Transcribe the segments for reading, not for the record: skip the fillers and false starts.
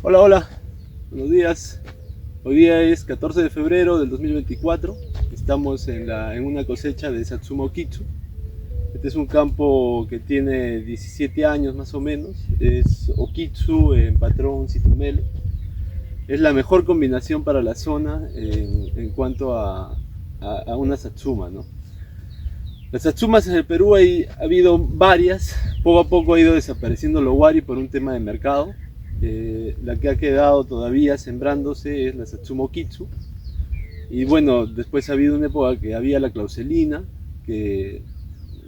Hola, hola, buenos días. Hoy día es 14 de febrero del 2024. Estamos en una cosecha de Satsuma Okitsu. Este es un campo que tiene 17 años más o menos. Es Okitsu en patrón Citrumelo. Es la mejor combinación para la zona en cuanto a una Satsuma, ¿no? Las Satsumas en el Perú ha habido varias. Poco a poco ha ido desapareciendo el Owari por un tema de mercado. La que ha quedado todavía sembrándose es la Satsuma Okitsu. Y bueno, después ha habido una época que había la Clauselina, que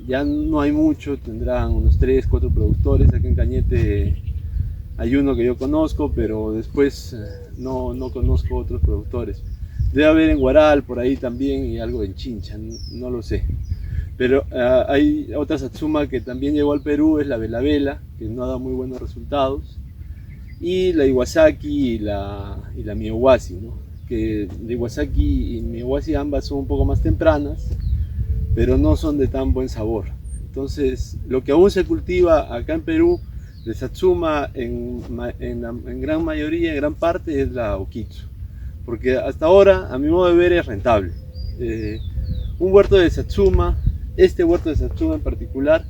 ya no hay mucho, tendrán unos 3, 4 productores. Aquí en Cañete hay uno que yo conozco, pero después no conozco otros productores. Debe haber en Guaral por ahí también y algo en Chincha, no lo sé. Pero hay otra Satsuma que también llegó al Perú, es la Vela Vela, que no ha dado muy buenos resultados. Y la Iwasaki y la Miyawasi, ¿no? Que la Iwasaki y Miyawasi ambas son un poco más tempranas, pero no son de tan buen sabor. Entonces, lo que aún se cultiva acá en Perú de Satsuma en gran mayoría, en gran parte, es la Okitsu. Porque hasta ahora, a mi modo de ver, es rentable. Un huerto de Satsuma, este huerto de Satsuma en particular,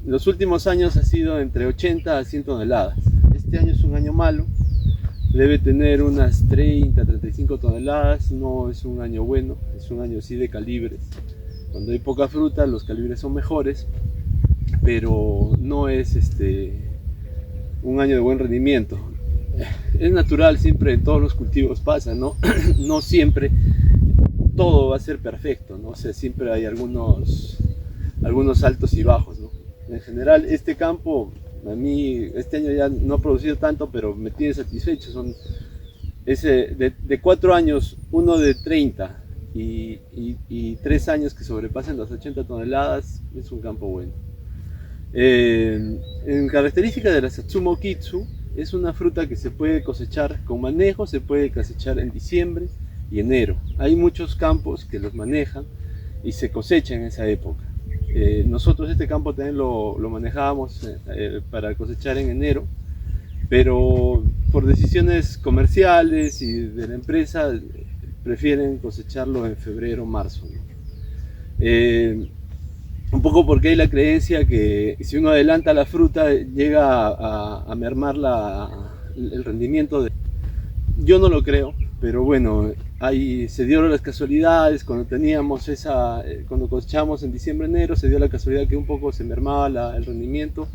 en los últimos años ha sido entre 80 a 100 toneladas. Este año es un año malo, debe tener unas 30, 35 toneladas, no es un año bueno, es un año sí de calibres. Cuando hay poca fruta los calibres son mejores, pero no es un año de buen rendimiento. Es natural, siempre en todos los cultivos pasa, ¿no? No siempre todo va a ser perfecto, ¿no? O sea, siempre hay algunos altos y bajos, ¿no? En general, este campo, a mí, este año ya no ha producido tanto, pero me tiene satisfecho. Son de 4 años, uno de 30 y 3 años que sobrepasen las 80 toneladas, es un campo bueno. En característica de la Satsuma Okitsu, es una fruta que se puede cosechar con manejo, se puede cosechar en diciembre y enero. Hay muchos campos que los manejan y se cosecha en esa época. Nosotros este campo también lo manejábamos para cosechar en enero, pero por decisiones comerciales y de la empresa prefieren cosecharlo en febrero, marzo, ¿no? Un poco porque hay la creencia que si uno adelanta la fruta llega a mermar el rendimiento. Yo no lo creo, pero bueno, ahí se dieron las casualidades. Cuando teníamos cuando cosechamos en diciembre, enero, se dio la casualidad que un poco se mermaba el rendimiento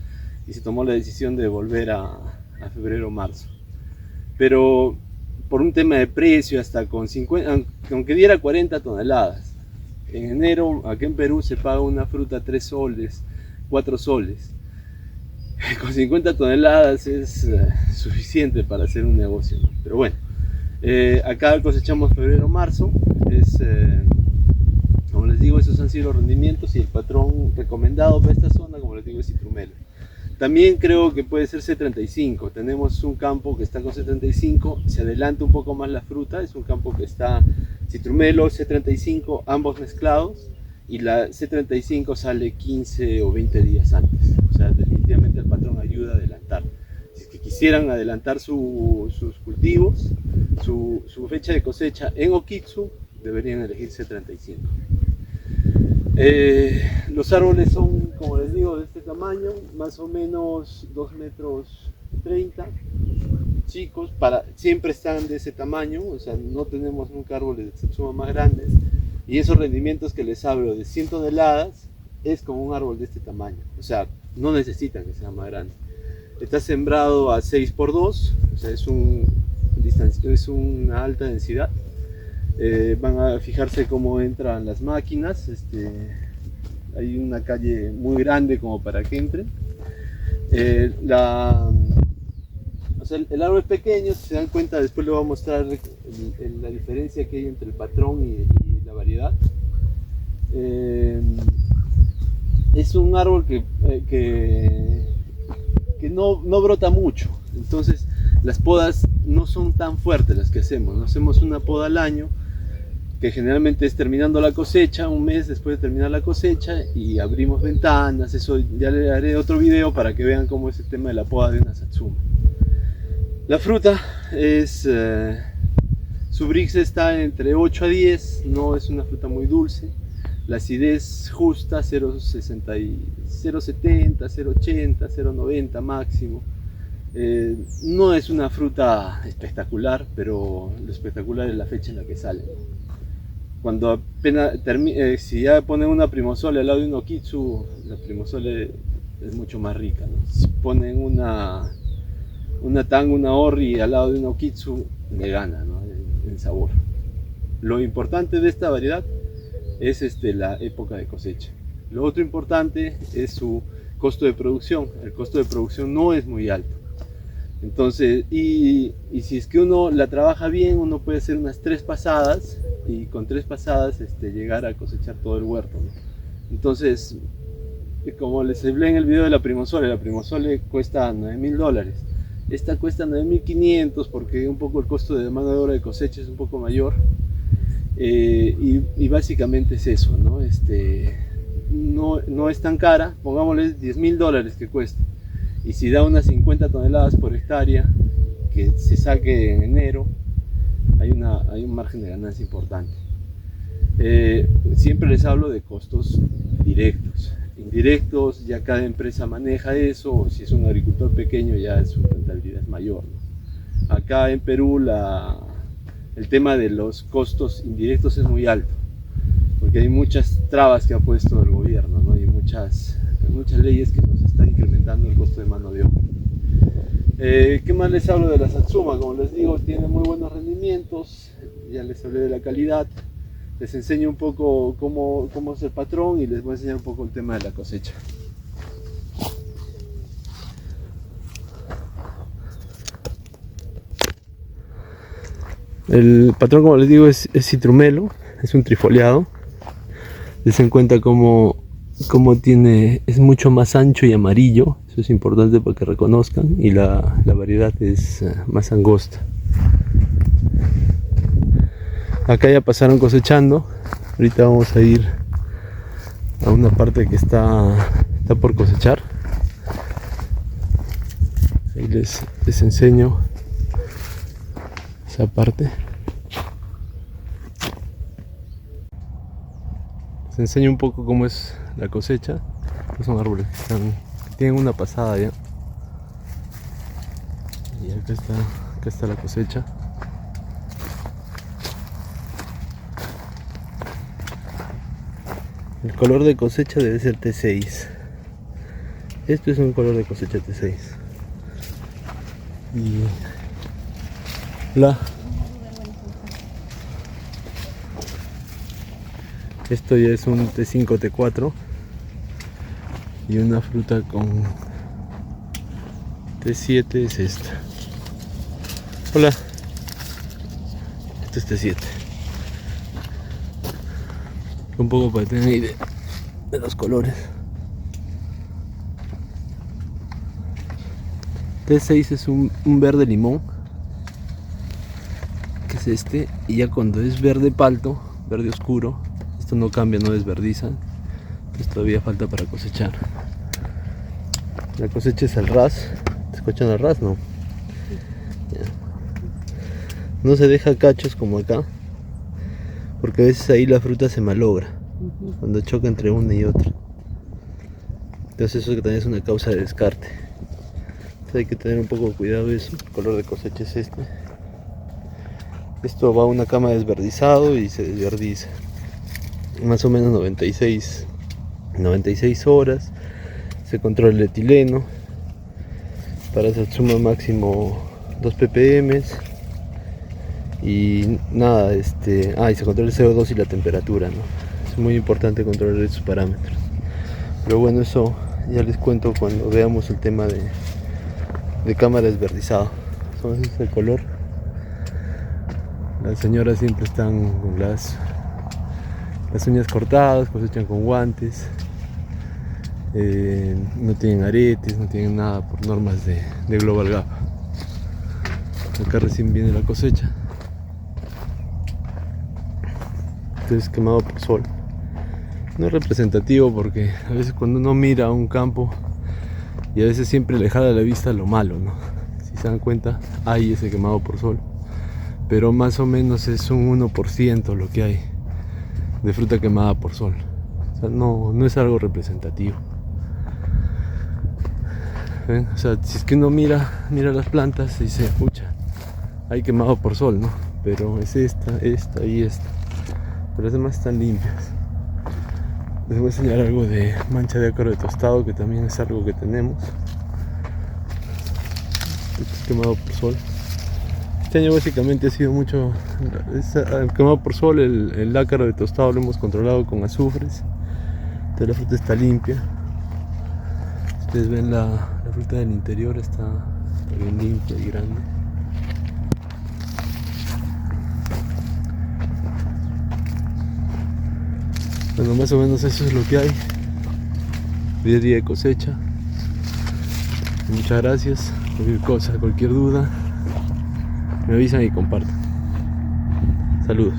y se tomó la decisión de volver a febrero, marzo. Pero por un tema de precio, hasta con 50, aunque diera 40 toneladas, en enero aquí en Perú se paga una fruta 3 soles, 4 soles. Con 50 toneladas es suficiente para hacer un negocio, ¿no? Pero bueno, acá cosechamos febrero, marzo. Como les digo, esos han sido los rendimientos y el patrón recomendado para esta zona, como les digo, es Citrumelo. También creo que puede ser C35. Tenemos un campo que está con C35, se adelanta un poco más la fruta. Es un campo que está Citrumelo, C35, ambos mezclados, y la C35 sale 15 o 20 días antes. O sea, definitivamente el patrón ayuda a adelantar. Si es que quisieran adelantar sus cultivos, su fecha de cosecha en Okitsu, deberían elegir C35. Los árboles son, como les digo, de este tamaño, más o menos 2 metros 30, chicos, siempre están de ese tamaño. O sea, no tenemos nunca árboles de Satsuma más grandes, y esos rendimientos que les hablo de 100 toneladas es como un árbol de este tamaño. O sea, no necesitan que sea más grande. Está sembrado a 6x2, o sea, es una alta densidad. Van a fijarse cómo entran las máquinas. Hay una calle muy grande como para que entren. O sea, el árbol es pequeño, si se dan cuenta, después les voy a mostrar la diferencia que hay entre el patrón y la variedad. Es un árbol que no brota mucho, entonces las podas no son tan fuertes las que hacemos. Hacemos una poda al año, que generalmente es terminando la cosecha, un mes después de terminar la cosecha, y abrimos ventanas. Eso ya le haré otro video para que vean cómo es el tema de la poda de una Satsuma. La fruta es... su Brix está entre 8 a 10, no es una fruta muy dulce. La acidez justa, 0,70, 0,80, 0,90 máximo. No es una fruta espectacular, pero lo espectacular es la fecha en la que sale. Cuando apenas si ya ponen una Primosole al lado de un Okitsu, la Primosole es mucho más rica, ¿no? Si ponen una Tang, una Orri al lado de un Okitsu, le gana, ¿no? En sabor. Lo importante de esta variedad es la época de cosecha. Lo otro importante es su costo de producción. El costo de producción no es muy alto. Entonces, y si es que uno la trabaja bien, uno puede hacer unas 3 pasadas y con 3 pasadas llegar a cosechar todo el huerto, ¿no? Entonces, como les hablé en el video de la Primosole cuesta $9,000. Esta cuesta 9,500 porque un poco el costo de mano de obra de cosecha es un poco mayor. Y básicamente es eso, ¿no? No es tan cara, pongámosle $10,000 que cuesta. Y si da unas 50 toneladas por hectárea que se saque en enero, hay un margen de ganancia importante. Siempre les hablo de costos directos. Indirectos, ya cada empresa maneja eso, o si es un agricultor pequeño ya su rentabilidad es mayor, ¿no? Acá en Perú el tema de los costos indirectos es muy alto, porque hay muchas trabas que ha puesto el gobierno, ¿no? Y muchas leyes que nos están incrementando el costo de mano de obra. ¿Qué más les hablo de la Satsuma? Como les digo, tiene muy buenos rendimientos, ya les hablé de la calidad. Les enseño un poco cómo es el patrón y les voy a enseñar un poco el tema de la cosecha. El patrón, como les digo, es citrumelo, es un trifoliado. Les en cuenta cómo es mucho más ancho y amarillo, eso es importante para que reconozcan, y la variedad es más angosta. Acá ya pasaron cosechando, ahorita vamos a ir a una parte que está por cosechar. Ahí les enseño esa parte. Les enseño un poco cómo es la cosecha. Estos son árboles que tienen una pasada ya. Y acá está la cosecha. El color de cosecha debe ser T6. Esto es un color de cosecha T6. Y esto ya es un T5, T4. Y una fruta con T7 es esta. Hola. Esto es T7. Un poco para tener idea de los colores. T6 es un verde limón, que es este, y ya cuando es verde palto, verde oscuro, esto no cambia, no desverdiza, entonces todavía falta para cosechar. La cosecha es al ras. ¿Te escuchan al ras? No. Ya. No se deja cachos como acá, porque a veces ahí la fruta se malogra cuando choca entre una y otra. Entonces eso también es una causa de descarte. Entonces hay que tener un poco de cuidado de eso. El color de cosecha es este. Esto va a una cama de desverdizado y se desverdiza. Más o menos 96 horas. Se controla el etileno. Para Satsuma máximo 2 ppm. Y nada, y se controla el CO2 y la temperatura, ¿no? Es muy importante controlar esos parámetros. Pero bueno, eso ya les cuento cuando veamos el tema de cámara desverdizado. Ese es el color. Las señoras siempre están con las uñas cortadas, cosechan con guantes. No tienen aretes, no tienen nada por normas de Global Gap. Acá recién viene la cosecha. Entonces quemado por sol. No es representativo porque a veces cuando uno mira a un campo y a veces siempre le jala a la vista lo malo, ¿no? Si se dan cuenta, hay ese quemado por sol, pero más o menos es un 1% lo que hay de fruta quemada por sol. O sea, no es algo representativo. ¿Ven? O sea, si es que uno mira las plantas y dice, pucha, hay quemado por sol, ¿no? Pero es esta y esta. Pero las demás están limpias. Les voy a enseñar algo de mancha de ácaro de tostado, que también es algo que tenemos. Esto es quemado por sol. Este año básicamente ha sido mucho quemado por sol. El ácaro de tostado lo hemos controlado con azufres. Entonces la fruta está limpia. Ustedes ven la fruta del interior está bien limpia y grande. Bueno, más o menos eso es lo que hay. Hoy es día de cosecha. Muchas gracias. Cualquier cosa, cualquier duda, me avisan y comparten. Saludos.